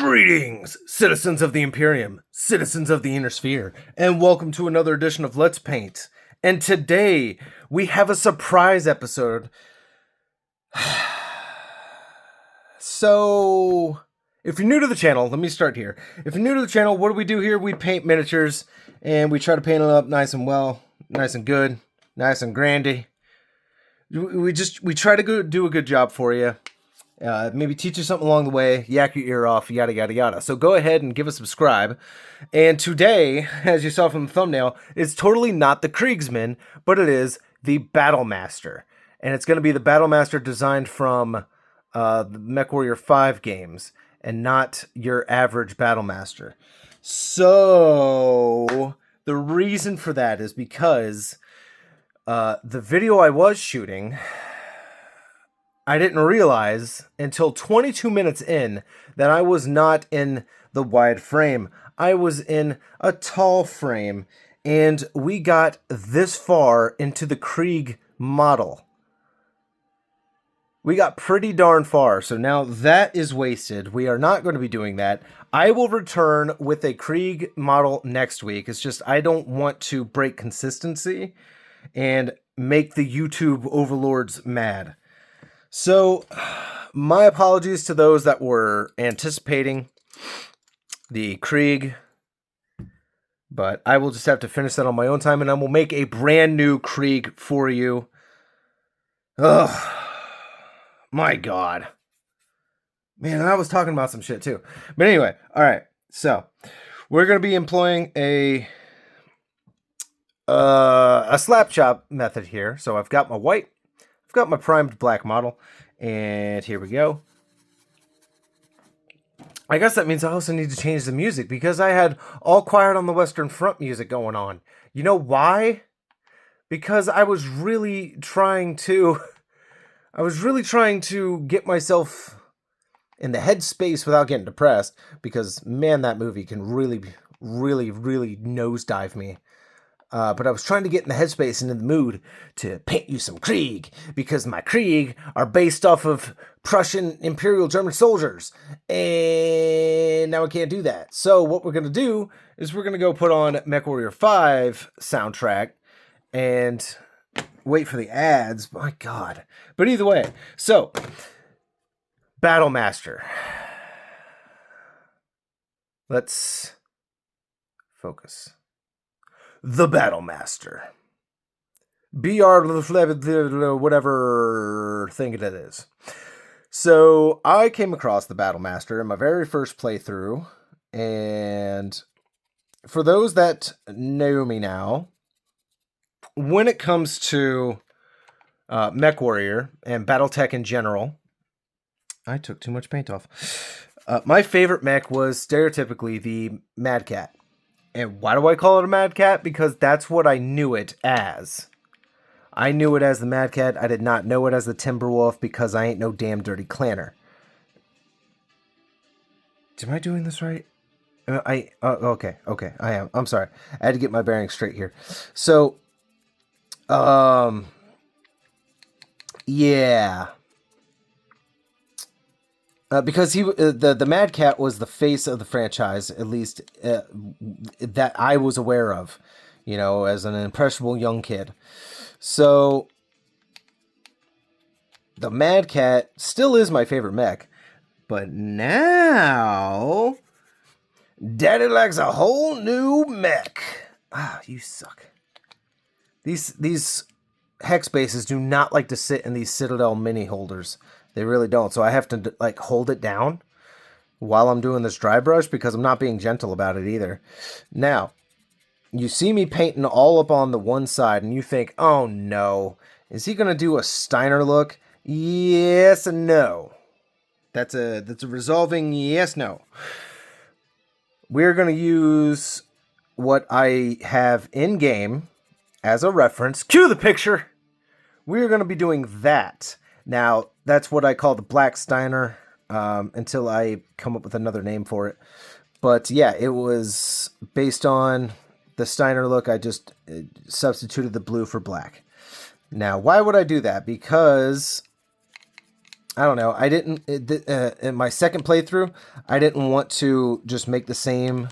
Greetings, citizens of the Imperium, citizens of the Inner Sphere, and welcome to another edition of Let's Paint. And today, we have a surprise episode. So, if you're new to the channel, let me start here. If you're new to the channel, what do we do here? We paint miniatures, and we try to paint it up nice and well, nice and good, nice and grandy. We try to do a good job for you. Maybe teach you something along the way, yak your ear off, yada, yada, yada. So go ahead and give a subscribe. And today, as you saw from the thumbnail, it's totally not the Kriegsman, but it is the Battlemaster. And it's going to be the Battlemaster designed from the MechWarrior 5 games, and not your average Battlemaster. So, the reason for that is because the video I was shooting, I didn't realize until 22 minutes in that I was not in the wide frame. I was in a tall frame, and we got this far into the Krieg model. We got pretty darn far, so now that is wasted. We are not going to be doing that. I will return with a Krieg model next week. It's just I don't want to break consistency and make the YouTube overlords mad. So, my apologies to those that were anticipating the Krieg, but I will just have to finish that on my own time, and I will make a brand new Krieg for you. Ugh, my God. Man, and I was talking about some shit too. But anyway, all right, so we're going to be employing a slap chop method here. So I've got my white. I've got my primed black model, and here we go. I guess that means I also need to change the music, because I had All Quiet on the Western Front music going on. You know why? Because I was really trying to get myself in the headspace without getting depressed, because, man, that movie can really nosedive me. But I was trying to get in the headspace and in the mood to paint you some Krieg, because my Krieg are based off of Prussian Imperial German soldiers, and now I can't do that. So what we're going to do is we're going to go put on MechWarrior 5 soundtrack and wait for the ads. My God. But either way, so Battlemaster. Let's focus. The Battlemaster. BR whatever thing it is. So I came across the Battlemaster in my very first playthrough, and for those that know me now, when it comes to MechWarrior and BattleTech in general, I took too much paint off. My favorite mech was stereotypically the Mad Cat. And why do I call it a Mad Cat? Because that's what I knew it as. I knew it as the Mad Cat. I did not know it as the Timberwolf, because I ain't no damn dirty clanner. Am I doing this right? Okay, I am. I'm sorry. I had to get my bearings straight here. So, yeah. Because the Mad Cat was the face of the franchise, at least that I was aware of, you know, as an impressionable young kid. So the Mad Cat still is my favorite mech, but now Daddy likes a whole new mech. Ah, you suck. These hex bases do not like to sit in these Citadel mini holders. They really don't. So I have to, like, hold it down while I'm doing this dry brush, because I'm not being gentle about it either. Now, you see me painting all up on the one side, and you think, oh no, is he going to do a Steiner look? Yes and no. That's a resolving yes, no. We're going to use what I have in-game as a reference. Cue the picture! We're going to be doing that. Now, that's what I call the Black Steiner, until I come up with another name for it. But yeah, it was based on the Steiner look. I just substituted the blue for black. Now, why would I do that? Because I don't know. I didn't in my second playthrough. I didn't want to just make the same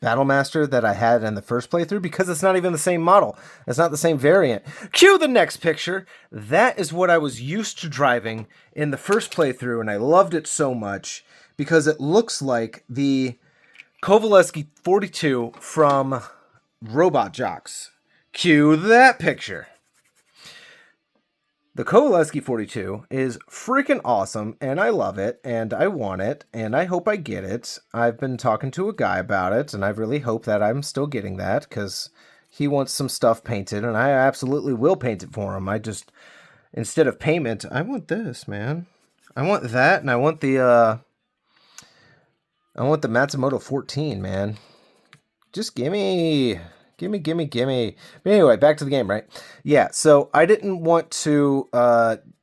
Battlemaster that I had in the first playthrough because it's not even the same model. It's not the same variant. Cue the next picture. That is what I was used to driving in the first playthrough, and I loved it so much because it looks like the Kowaleski 42 from Robot Jocks. Cue that picture. The Kowaleski 42 is freaking awesome, and I love it, and I want it, and I hope I get it. I've been talking to a guy about it, and I really hope that I'm still getting that, because he wants some stuff painted, and I absolutely will paint it for him. I just, instead of payment, I want this, man. I want that, and I want the Matsumoto 14, man. Just gimme. Gimme. But anyway, back to the game, right? Yeah, so I didn't want to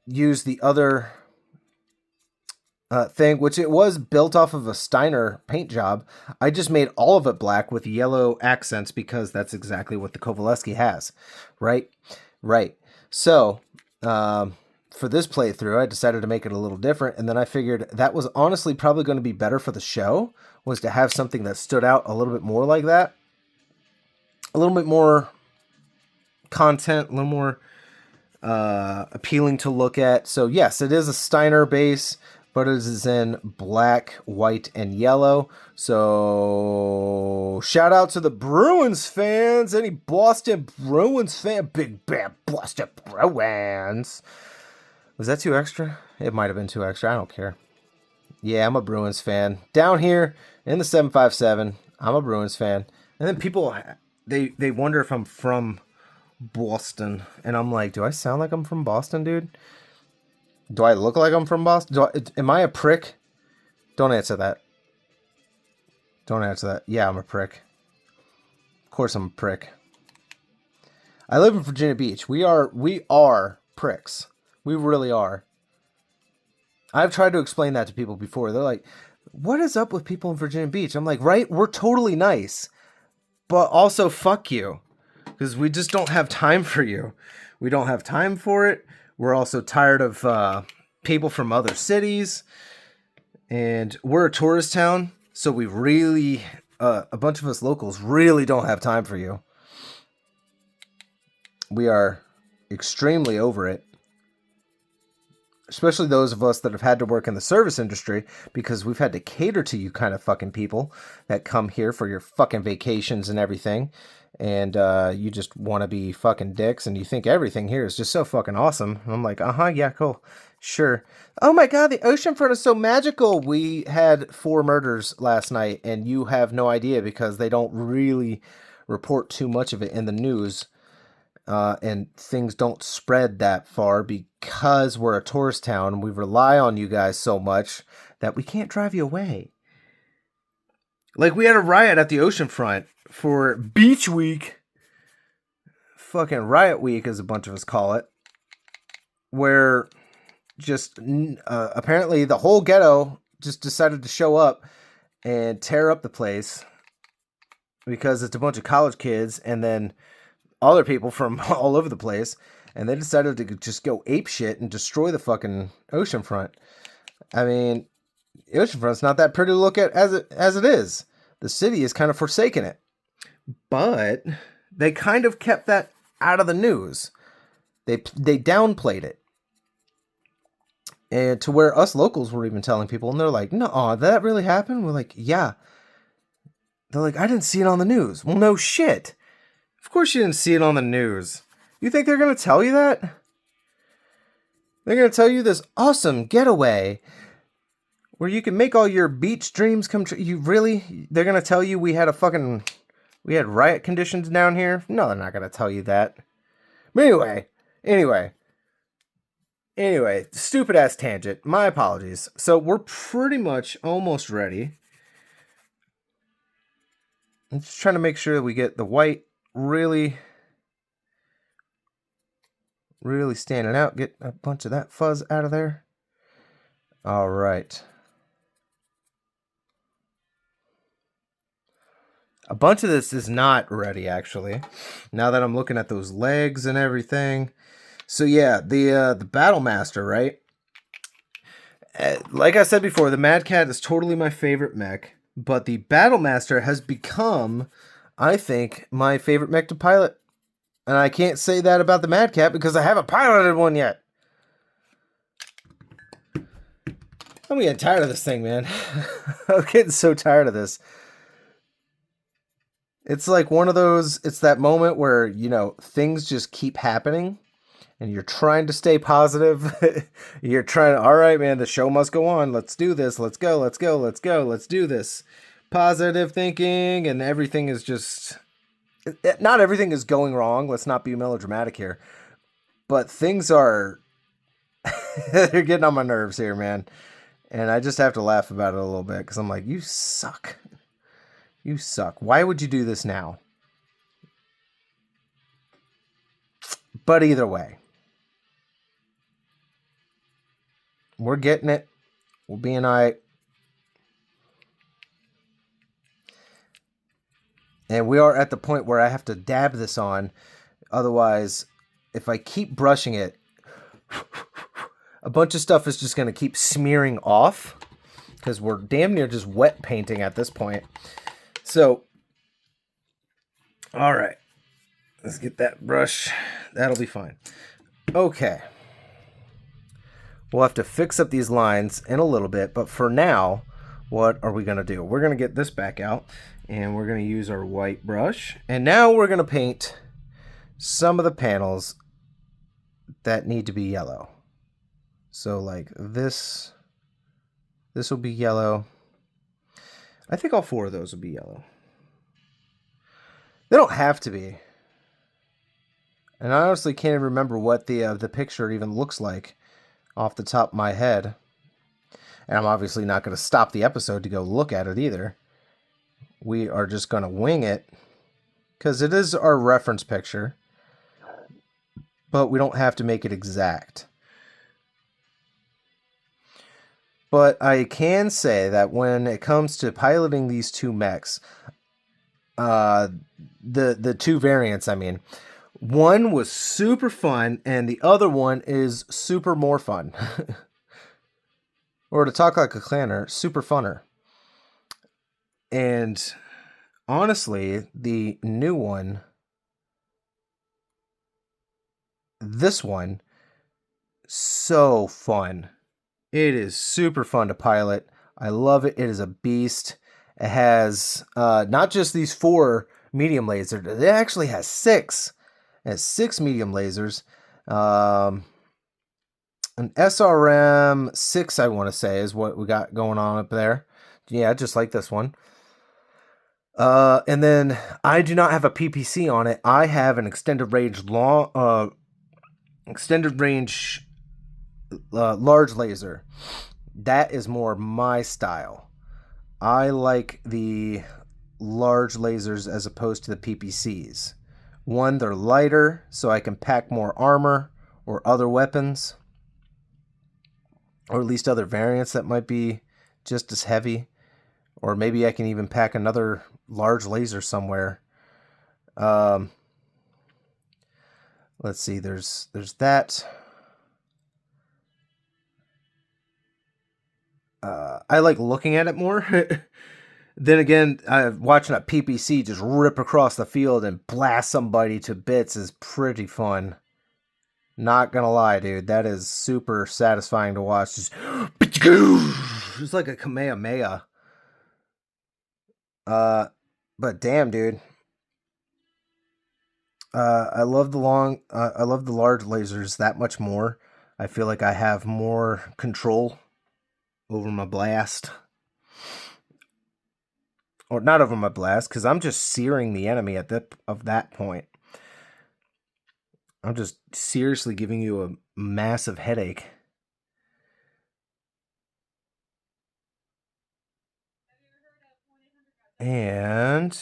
use the other thing, which it was built off of a Steiner paint job. I just made all of it black with yellow accents because that's exactly what the Kowaleski has, right? Right. So, for this playthrough, I decided to make it a little different, and then I figured that was honestly probably going to be better for the show, was to have something that stood out a little bit more like that. A little bit more content, a little more appealing to look at. So yes, it is a Steiner base, but it is in black, white, and yellow. So shout out to the Bruins fans. Any Boston Bruins fan? Big bad Boston Bruins. Was that too extra? It might have been too extra. I don't care. Yeah, I'm a Bruins fan. Down here in the 757, I'm a Bruins fan. And then people... They wonder if I'm from Boston, and I'm like, do I sound like I'm from Boston, dude? Do I look like I'm from Boston? Am I a prick? Don't answer that. Don't answer that. Yeah, I'm a prick. Of course I'm a prick. I live in Virginia Beach. We are pricks. We really are. I've tried to explain that to people before. They're like, what is up with people in Virginia Beach? I'm like, right? We're totally nice. But also, fuck you. Because we just don't have time for you. We don't have time for it. We're also tired of people from other cities. And we're a tourist town. So we really, a bunch of us locals really don't have time for you. We are extremely over it. Especially those of us that have had to work in the service industry, because we've had to cater to you kind of fucking people that come here for your fucking vacations and everything. And you just want to be fucking dicks, and you think everything here is just so fucking awesome. And I'm like, yeah, cool. Sure. Oh my god, the oceanfront is so magical. We had 4 murders last night, and you have no idea because they don't really report too much of it in the news. And things don't spread that far because we're a tourist town and we rely on you guys so much that we can't drive you away. Like, we had a riot at the oceanfront for Beach Week. Fucking Riot Week, as a bunch of us call it. Where just apparently the whole ghetto just decided to show up and tear up the place because it's a bunch of college kids and then other people from all over the place, and they decided to just go ape shit and destroy the fucking oceanfront. I mean, the oceanfront's not that pretty to look at as it is. The city is kind of forsaken it. But they kind of kept that out of the news. They downplayed it. And to where us locals were even telling people, and they're like, no, that really happened? We're like, yeah. They're like, I didn't see it on the news. Well, no shit. Of course you didn't see it on the news. You think they're going to tell you that? They're going to tell you this awesome getaway where you can make all your beach dreams come true. You really? They're going to tell you we had riot conditions down here? No, they're not going to tell you that. But anyway, stupid ass tangent. My apologies. So we're pretty much almost ready. I'm just trying to make sure that we get the white really standing out. Get a bunch of that fuzz out of there. All right. A bunch of this is not ready, actually. Now that I'm looking at those legs and everything. So yeah, the Battlemaster, right? Like I said before, the Mad Cat is totally my favorite mech, but the Battlemaster has become, I think, my favorite mech to pilot. And I can't say that about the Mad Cat because I haven't piloted one yet. I'm getting tired of this thing, man. I'm getting so tired of this. It's like one of those, it's that moment where, you know, things just keep happening and you're trying to stay positive. You're trying, all right, man, the show must go on. Let's do this. Let's go. Let's go. Let's go. Let's do this. Positive thinking, and everything is just, not everything is going wrong. Let's not be melodramatic here. But things are, they're getting on my nerves here, man. And I just have to laugh about it a little bit because I'm like, you suck. You suck. Why would you do this now? But either way, we're getting it. We'll be an eye. And we are at the point where I have to dab this on. Otherwise, if I keep brushing it, a bunch of stuff is just going to keep smearing off because we're damn near just wet painting at this point. So, all right, let's get that brush. That'll be fine. Okay. We'll have to fix up these lines in a little bit, but for now, what are we going to do? We're going to get this back out, and we're going to use our white brush. And now we're going to paint some of the panels that need to be yellow. So like this will be yellow. I think all 4 of those will be yellow. They don't have to be. And I honestly can't even remember what the picture even looks like off the top of my head. And I'm obviously not going to stop the episode to go look at it either. We are just going to wing it because it is our reference picture. But we don't have to make it exact. But I can say that when it comes to piloting these 2 mechs, the 2 variants, I mean, one was super fun and the other one is super more fun. Or to talk like a clanner, super funner. And honestly, the new one, this one, so fun. It is super fun to pilot. I love it. It is a beast. It has not just these 4 medium lasers. It actually has 6. It has 6 medium lasers. An SRM 6, I want to say, is what we got going on up there. Yeah, just like this one. And then I do not have a PPC on it. I have an extended range large laser. That is more my style. I like the large lasers as opposed to the PPCs. One, they're lighter, so I can pack more armor or other weapons, or at least other variants that might be just as heavy. Or maybe I can even pack another large laser somewhere. Let's see, there's that. I like looking at it more. Then again, watching a PPC just rip across the field and blast somebody to bits is pretty fun. Not gonna lie, dude. That is super satisfying to watch. Just like a Kamehameha. But damn, dude. I love the large lasers that much more. I feel like I have more control over my blast. Or not over my blast, because I'm just searing the enemy at that point. I'm just seriously giving you a massive headache. And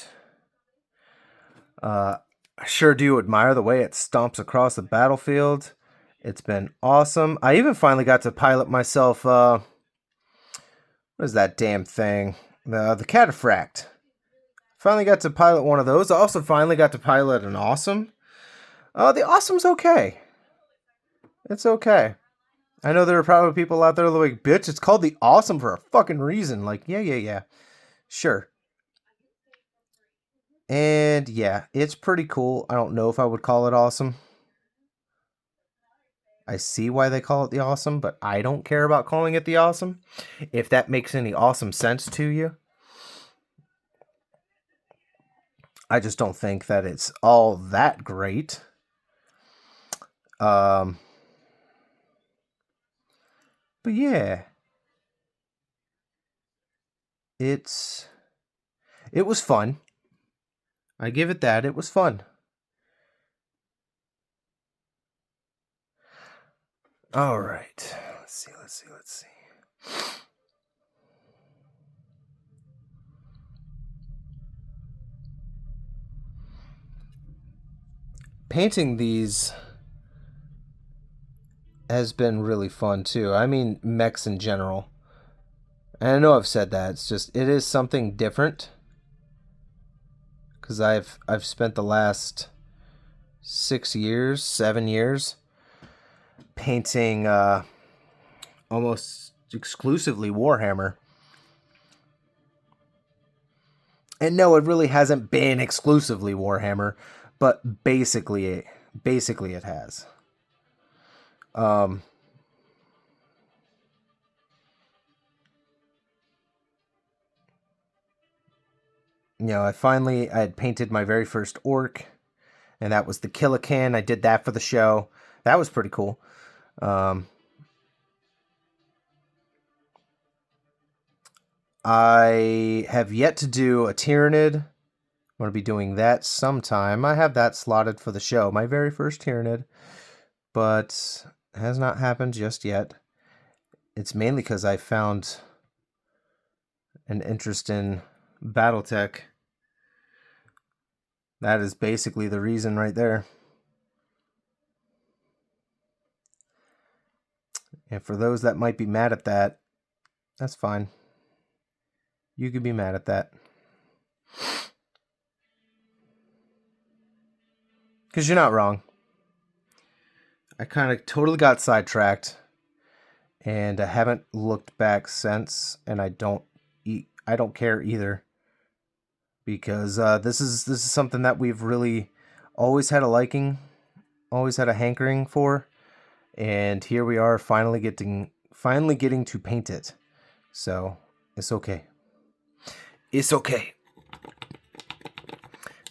I sure do admire the way it stomps across the battlefield. It's been awesome. I even finally got to pilot myself, what is that damn thing? The Cataphract. Finally got to pilot one of those. I also finally got to pilot an Awesome. The Awesome's okay. It's okay. I know there are probably people out there like, bitch, it's called the Awesome for a fucking reason. Like, yeah. Sure. And yeah, it's pretty cool. I don't know if I would call it awesome. I see why they call it the Awesome, but I don't care about calling it the Awesome. If that makes any awesome sense to you. I just don't think that it's all that great. But yeah. It was fun. I give it that. It was fun. All right. Let's see. Painting these has been really fun too. I mean, mechs in general. And I know I've said that. It's just it is something different. Because I've spent the last 7 years painting almost exclusively Warhammer. And no, it really hasn't been exclusively Warhammer, but basically it has. I had painted my very first orc, and that was the Killican. I did that for the show. That was pretty cool. I have yet to do a Tyranid. I'm going to be doing that sometime. I have that slotted for the show, my very first Tyranid, but it has not happened just yet. It's mainly because I found an interest in BattleTech. That is basically the reason right there. And for those that might be mad at that, that's fine. You could be mad at that. Because you're not wrong. I kind of totally got sidetracked. And I haven't looked back since. And I don't care either. Because this is something that we've really always had a liking. Always had a hankering for. And here we are finally getting to paint it. So it's okay. It's okay.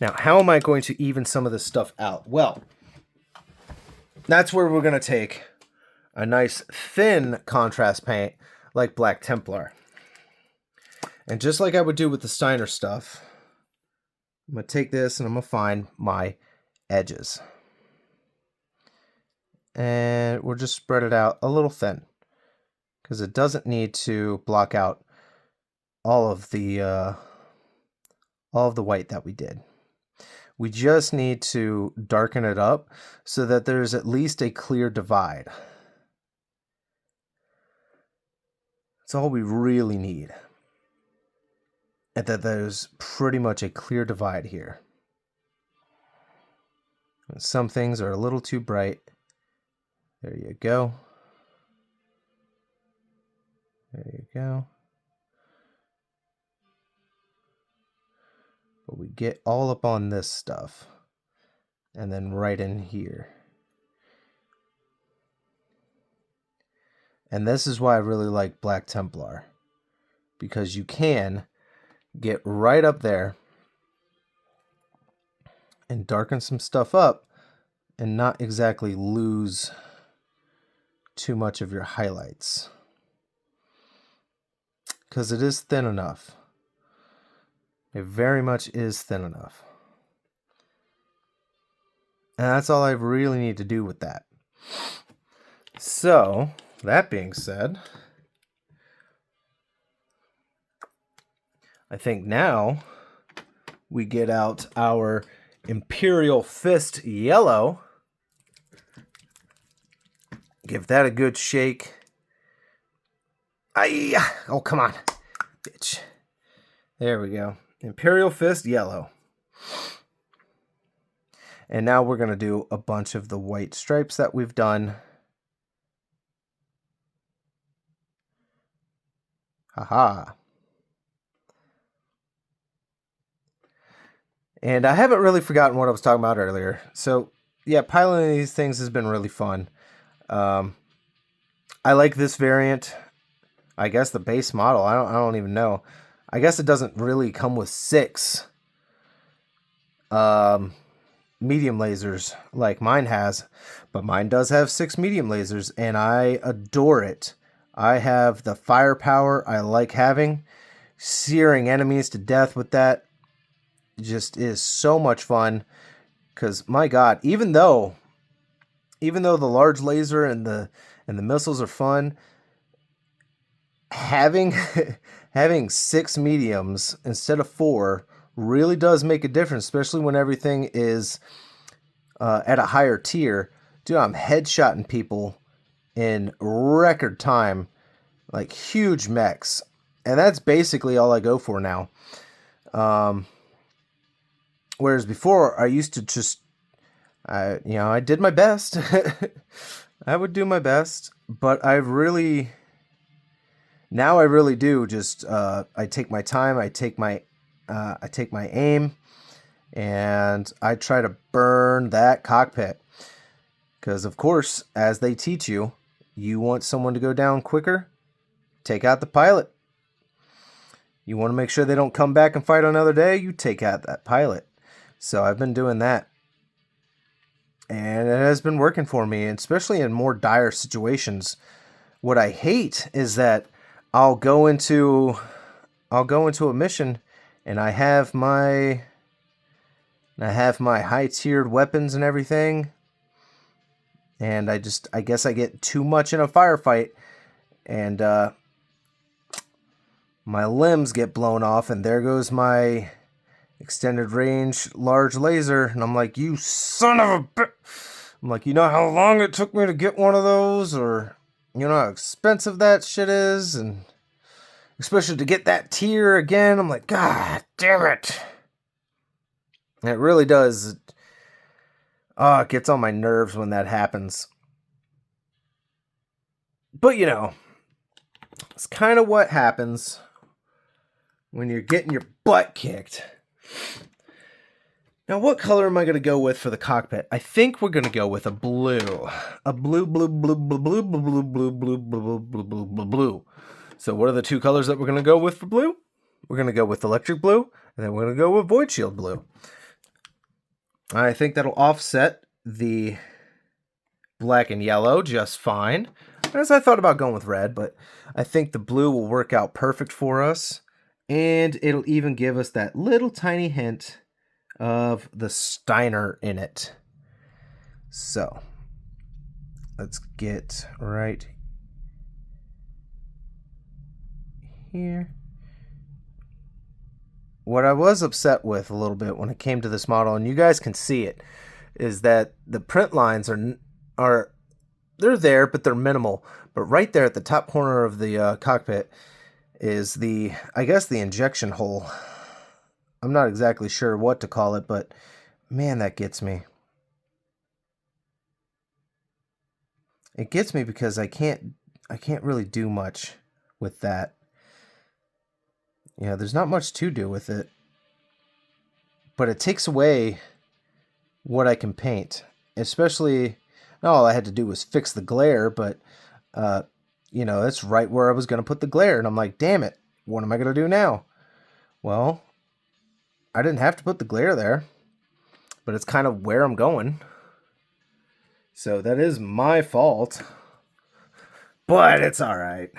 Now, how am I going to even some of this stuff out? Well, that's where we're going to take a nice thin contrast paint like Black Templar. And just like I would do with the Steiner stuff, I'm going to take this and I'm going to find my edges. And we'll just spread it out a little thin because it doesn't need to block out all of the white that we did. We just need to darken it up so that there's at least a clear divide. That's all we really need. And that there's pretty much a clear divide here. Some things are a little too bright. There you go. There you go. But we get all up on this stuff. And then right in here. And this is why I really like Black Templar. Because you can get right up there and darken some stuff up and not exactly lose too much of your highlights. Because it is thin enough. It very much is thin enough. And that's all I really need to do with that. So, that being said, I think now we get out our Imperial Fist Yellow. Give that a good shake. Oh, come on, bitch. There we go. Imperial Fist Yellow. And now we're going to do a bunch of the white stripes that we've done. Haha. And I haven't really forgotten what I was talking about earlier. So, yeah, piloting these things has been really fun. I like this variant. I guess the base model, I don't even know. I guess it doesn't really come with 6 medium lasers like mine has, but mine does have 6 medium lasers, and I adore it. I have the firepower I like having. Searing enemies to death with that just is so much fun. Because my God, even though the large laser and the missiles are fun, having having 6 mediums instead of 4 really does make a difference, especially when everything is at a higher tier. Dude, I'm headshotting people in record time, like huge mechs, and that's basically all I go for now. Whereas before, I used to just, I did my best. I would do my best, but I really do just, I take my time, I take my aim, and I try to burn that cockpit. Because, of course, as they teach you, you want someone to go down quicker, take out the pilot. You want to make sure they don't come back and fight another day, you take out that pilot. So I've been doing that. And it has been working for me, especially in more dire situations. What I hate is that I'll go into a mission and I have my high-tiered weapons and everything. And I guess I get too much in a firefight, and my limbs get blown off, and there goes my extended range large laser, and I'm like, you son of a bitch. I'm like, you know how long it took me to get one of those, or you know how expensive that shit is, and especially to get that tier again. I'm like, God damn it. And it really does. Oh, it gets on my nerves when that happens. But it's kind of what happens when you're getting your butt kicked. Now, what color am I going to go with for the cockpit? I think we're going to go with a blue. A blue. So what are the 2 colors that we're going to go with for blue? We're going to go with electric blue, and then we're going to go with void shield blue. I think that'll offset the black and yellow just fine. As I thought about going with red, but I think the blue will work out perfect for us. And it'll even give us that little tiny hint of the Steiner in it. So, let's get right here. What I was upset with a little bit when it came to this model, and you guys can see it, is that the print lines are they're there, but they're minimal. But right there at the top corner of the cockpit is I guess the injection hole. I'm not exactly sure what to call it, but man, that gets me. It gets me because I can't really do much with that. There's not much to do with it. But it takes away what I can paint. Especially, all I had to do was fix the glare, but that's right where I was going to put the glare. And I'm like, damn it, what am I going to do now? Well, I didn't have to put the glare there, but it's kind of where I'm going. So that is my fault. But it's all right.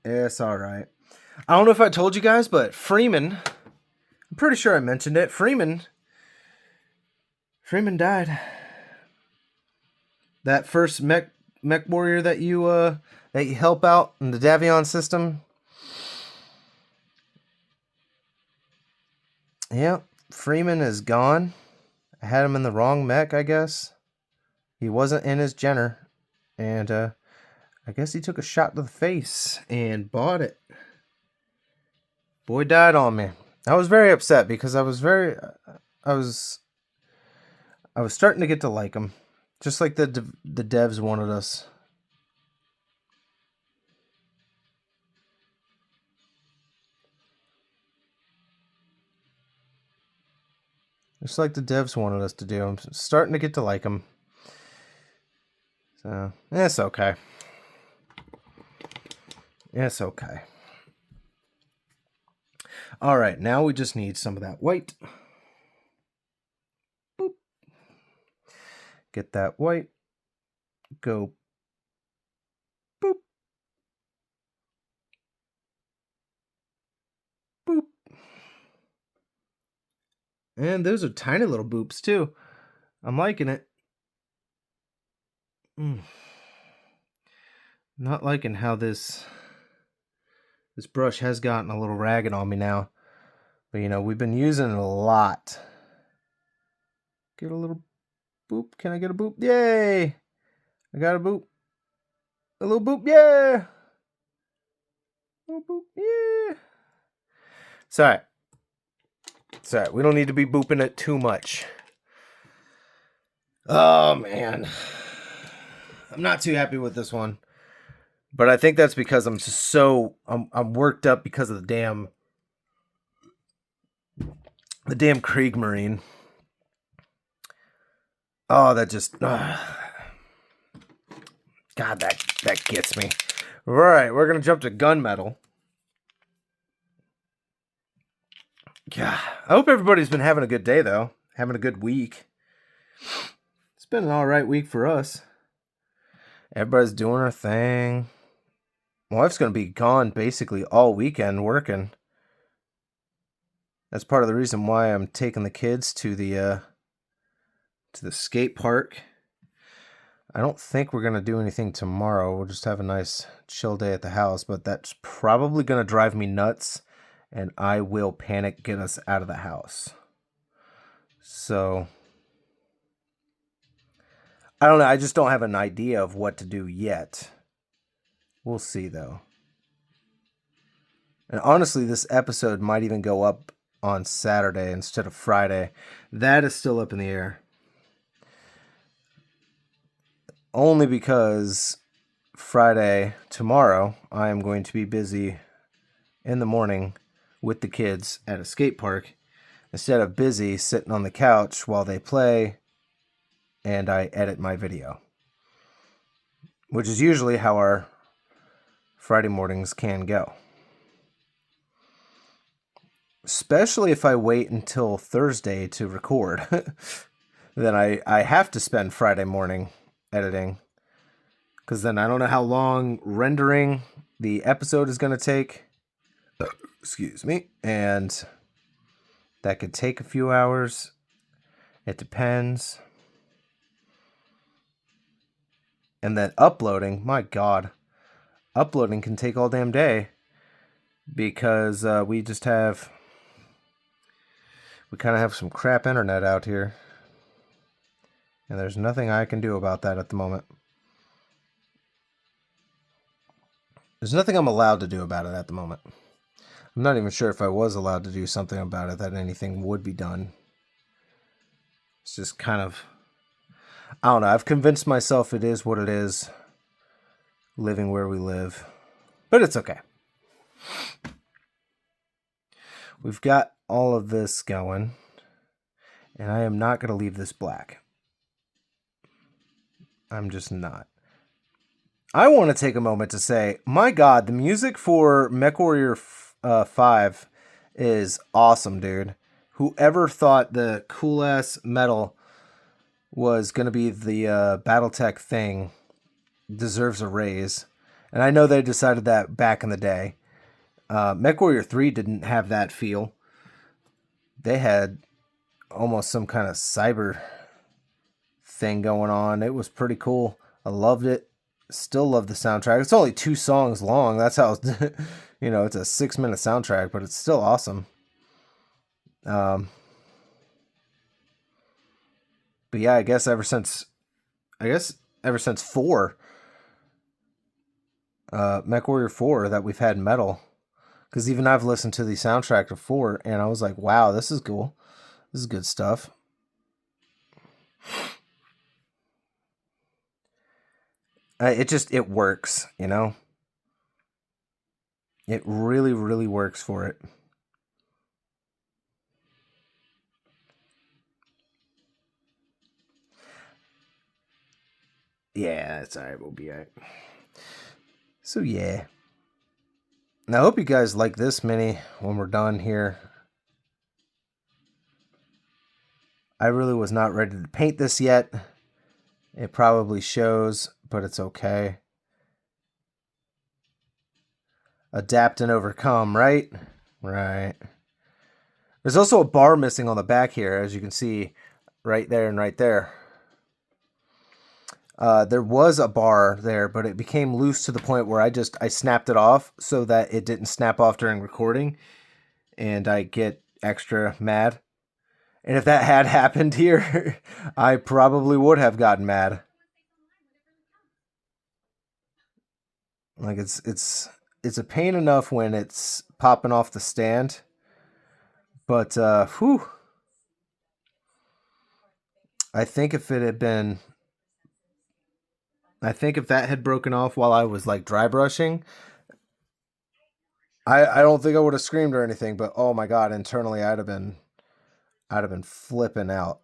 It's all right. I don't know if I told you guys, but Freeman, I'm pretty sure I mentioned it. Freeman died. That first mech warrior that you help out in the Davion system. Yeah, Freeman is gone. I had him in the wrong mech, I guess. He wasn't in his Jenner, and I guess he took a shot to the face and bought it. Boy died on me. I was very upset because I was starting to get to like him, just like the devs wanted us. Just like the devs wanted us to do. I'm starting to get to like them. So, it's okay. It's okay. All right, now we just need some of that white. Boop. Get that white. Go. Boop. Boop. And those are tiny little boops too. I'm liking it. Not liking how this brush has gotten a little ragged on me now. But you know, we've been using it a lot. Get a little boop. Can I get a boop? Yay! I got a boop. A little boop, yeah! A little boop, yeah! It's alright. It's alright. We don't need to be booping it too much. Oh, man. I'm not too happy with this one. But I think that's because I'm just so... I'm worked up because of the damn Kriegmarine. Oh, that just... God, that gets me. Alright, we're going to jump to gunmetal. Yeah, I hope everybody's been having a good day, though. Having a good week. It's been an alright week for us. Everybody's doing their thing. My wife's going to be gone basically all weekend working. That's part of the reason why I'm taking the kids to the skate park. I don't think we're going to do anything tomorrow. We'll just have a nice chill day at the house, but that's probably going to drive me nuts, and I will panic get us out of the house. So, I don't know. I just don't have an idea of what to do yet. We'll see, though. And honestly, this episode might even go up on Saturday instead of Friday. That is still up in the air. Only because Friday, tomorrow, I am going to be busy in the morning with the kids at a skate park instead of busy sitting on the couch while they play and I edit my video. Which is usually how our Friday mornings can go. Especially if I wait until Thursday to record. Then I have to spend Friday morning editing. Because then I don't know how long rendering the episode is going to take. Excuse me. And that could take a few hours. It depends. And then uploading, my God. Uploading can take all damn day. Because we kind of have some crap internet out here. And there's nothing I can do about that at the moment. There's nothing I'm allowed to do about it at the moment. I'm not even sure if I was allowed to do something about it that anything would be done. It's just kind of... I don't know. I've convinced myself it is what it is. Living where we live. But it's okay. We've got all of this going. And I am not going to leave this black. I'm just not. I want to take a moment to say, my God, the music for MechWarrior 5 is awesome, dude. Whoever thought the cool-ass metal was going to be the BattleTech thing deserves a raise. And I know they decided that back in the day. MechWarrior 3 didn't have that feel. They had almost some kind of cyber thing going on. It was pretty cool. I loved it. Still love the soundtrack. It's only 2 songs long. That's how, it's a 6-minute soundtrack, but it's still awesome. But yeah, I guess ever since 4, MechWarrior 4, that we've had metal. Because even I've listened to the soundtrack of 4, and I was like, wow, this is cool. This is good stuff. It works, you know? It really, really works for it. Yeah, it's alright. We'll be alright. So, yeah. Now, I hope you guys like this mini when we're done here. I really was not ready to paint this yet. It probably shows, but it's okay. Adapt and overcome, right? Right. There's also a bar missing on the back here, as you can see right there and right there. There was a bar there, but it became loose to the point where I snapped it off so that it didn't snap off during recording, and I get extra mad. And if that had happened here, I probably would have gotten mad. Like it's a pain enough when it's popping off the stand, but whew. I think if that had broken off while I was like dry brushing, I don't think I would have screamed or anything, but oh my god, internally I'd have been flipping out.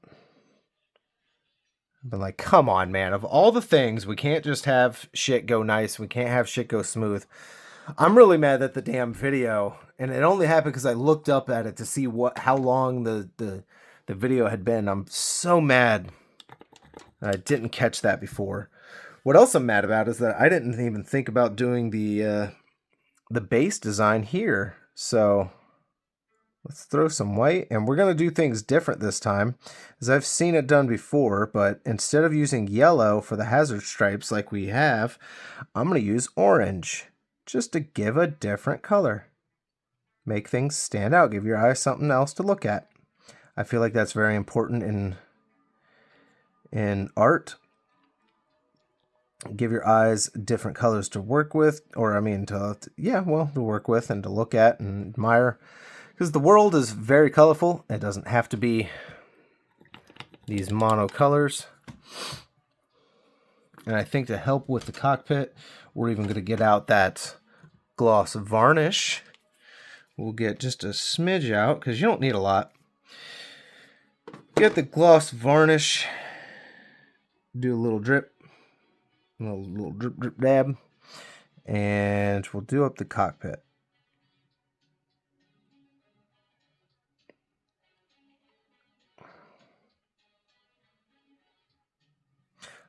I've been like, come on, man, of all the things, we can't just have shit go nice, we can't have shit go smooth. I'm really mad at the damn video, and it only happened because I looked up at it to see how long the video had been. I'm so mad I didn't catch that before. What else I'm mad about is that I didn't even think about doing the base design here. So let's throw some white, and we're going to do things different this time, as I've seen it done before, but instead of using yellow for the hazard stripes like we have, I'm going to use orange, just to give a different color. Make things stand out, give your eyes something else to look at. I feel like that's very important in art. Give your eyes different colors to work with, or I mean to work with and to look at and admire. Because the world is very colorful. It doesn't have to be these mono colors. And I think to help with the cockpit, we're even going to get out that gloss varnish. We'll get just a smidge out, because you don't need a lot. Get the gloss varnish. Do a little drip. A little drip, drip, dab. And we'll do up the cockpit.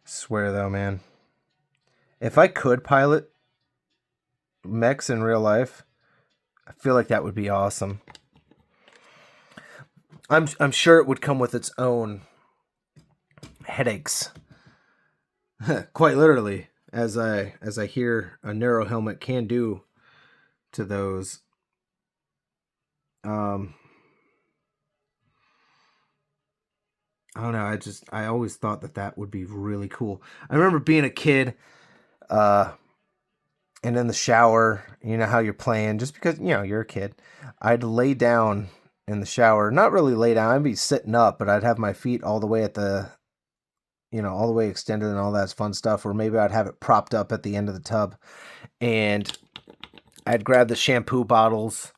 Swear though, man, if I could pilot mechs in real life, I feel like that would be awesome. I'm sure it would come with its own headaches. Quite literally, as I hear a narrow helmet can do to those. I don't know. I always thought that would be really cool. I remember being a kid, and in the shower, you know how you're playing, just because, you know, you're a kid. I'd lay down in the shower, not really lay down, I'd be sitting up, but I'd have my feet all the way all the way extended and all that fun stuff, or maybe I'd have it propped up at the end of the tub, and I'd grab the shampoo bottles,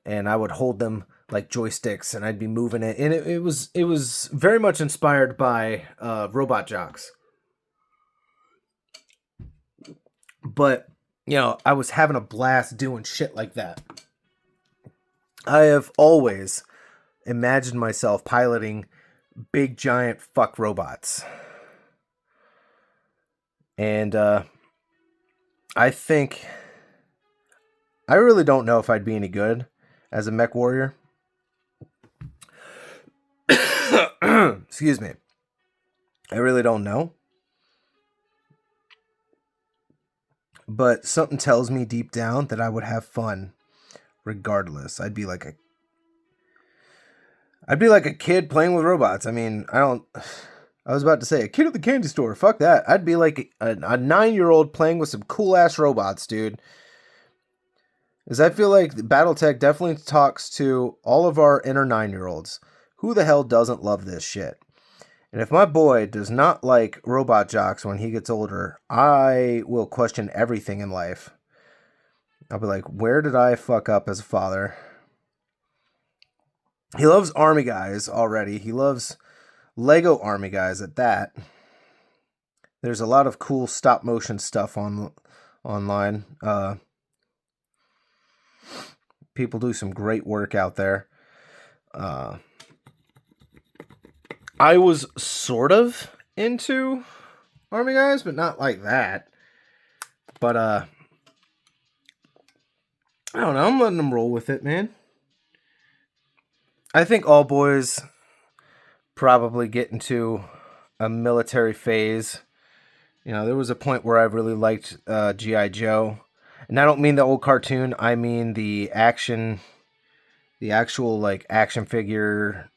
and I would hold them like joysticks, and I'd be moving it, and it was very much inspired by Robot Jocks. But, you know, I was having a blast doing shit like that. I have always imagined myself piloting big giant fuck robots. And I think I really don't know if I'd be any good as a mech warrior. Excuse me. I really don't know. But something tells me deep down that I would have fun regardless. I'd be like a kid playing with robots. I mean, I was about to say a kid at the candy store. Fuck that. I'd be like a 9-year-old playing with some cool ass robots, dude. Because I feel like BattleTech definitely talks to all of our inner 9-year-olds. Who the hell doesn't love this shit? And if my boy does not like Robot Jocks when he gets older, I will question everything in life. I'll be like, where did I fuck up as a father? He loves Army Guys already. He loves Lego Army Guys at that. There's a lot of cool stop motion stuff online. People do some great work out there. I was sort of into Army Guys, but not like that. But I don't know. I'm letting them roll with it, man. I think all boys probably get into a military phase. You know, there was a point where I really liked G.I. Joe. And I don't mean the old cartoon. I mean the actual like action figure,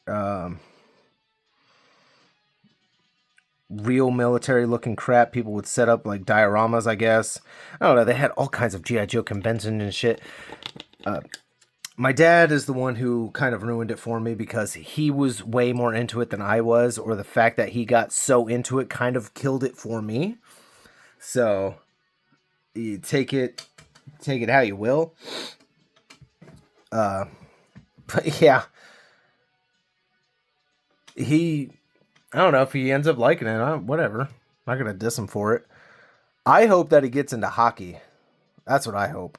real military looking crap. People would set up like dioramas, I guess. I don't know. They had all kinds of G.I. Joe conventions and shit. My dad is the one who kind of ruined it for me because he was way more into it than I was, or the fact that he got so into it kind of killed it for me. So you take it how you will. But yeah, I don't know if he ends up liking it. Whatever. I'm not gonna diss him for it. I hope that he gets into hockey. That's what I hope.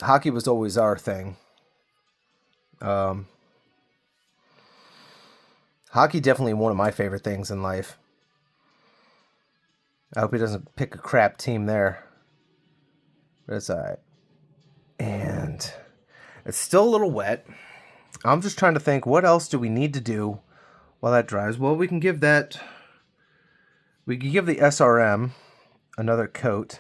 Hockey was always our thing. Hockey definitely one of my favorite things in life. I hope he doesn't pick a crap team there. But it's alright. And it's still a little wet. I'm just trying to think, what else do we need to do while that dries? Well, we can give the SRM another coat.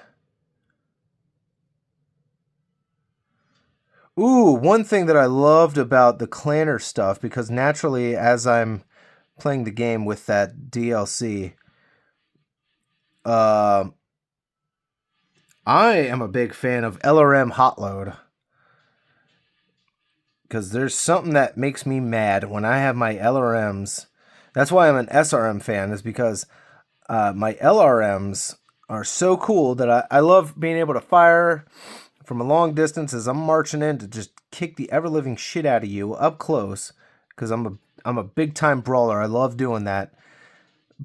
Ooh, one thing that I loved about the Clanner stuff, because naturally, as I'm playing the game with that DLC, I am a big fan of LRM Hotload. Because there's something that makes me mad when I have my LRMs. That's why I'm an SRM fan, is because my LRMs are so cool that I love being able to fire from a long distance as I'm marching in to just kick the ever-living shit out of you up close, because I'm a big-time brawler. I love doing that.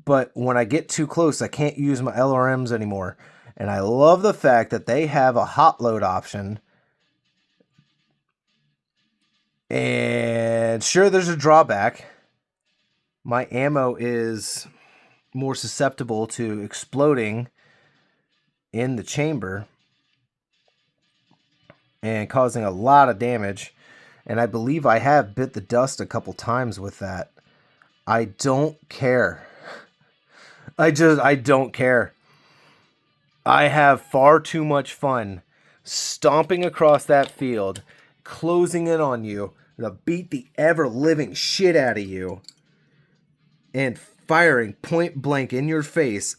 But when I get too close, I can't use my LRMs anymore. And I love the fact that they have a hot load option. And sure, there's a drawback. My ammo is more susceptible to exploding in the chamber and causing a lot of damage. And I believe I have bit the dust a couple times with that. I don't care. I don't care. I have far too much fun stomping across that field, closing in on you to beat the ever-living shit out of you, and firing point blank in your face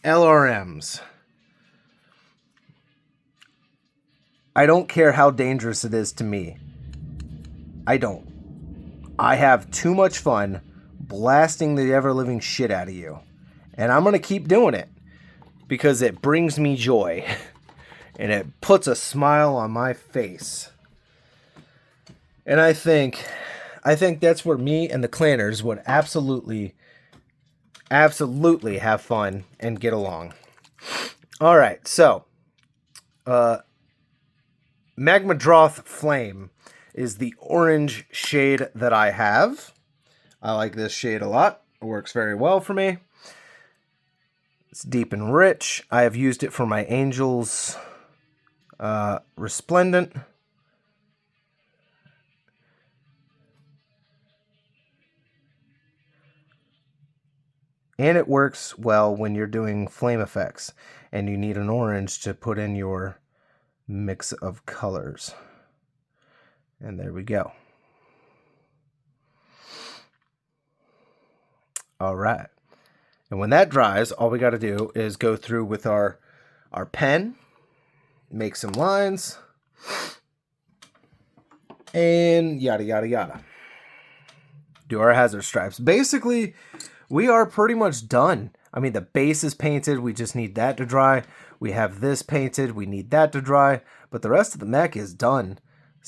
LRMs. I don't care how dangerous it is to me. I don't. I have too much fun blasting the ever-living shit out of you. And I'm going to keep doing it because it brings me joy. And it puts a smile on my face. And I think that's where me and the Clanners would absolutely have fun and get along. All right, so Magmadroth Flame is the orange shade that I have. I like this shade a lot. It works very well for me. It's deep and rich. I have used it for my Angels Resplendent. And it works well when you're doing flame effects and you need an orange to put in your mix of colors. And there we go. All right. And when that dries, all we got to do is go through with our pen, make some lines, and yada, yada, yada. Do our hazard stripes. Basically, we are pretty much done. I mean, the base is painted. We just need that to dry. We have this painted. We need that to dry. But the rest of the mech is done.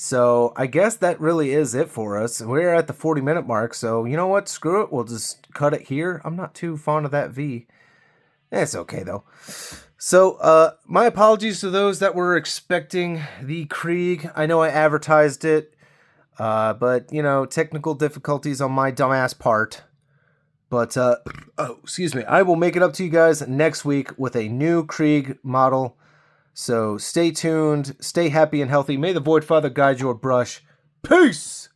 So I guess that really is it for us. We're at the 40-minute mark, so you know what? Screw it. We'll just cut it here. I'm not too fond of that V. It's okay, though. So, my apologies to those that were expecting the Krieg. I know I advertised it, but, you know, technical difficulties on my dumbass part. But, excuse me. I will make it up to you guys next week with a new Krieg model. So stay tuned, stay happy and healthy. May the Void Father guide your brush. Peace!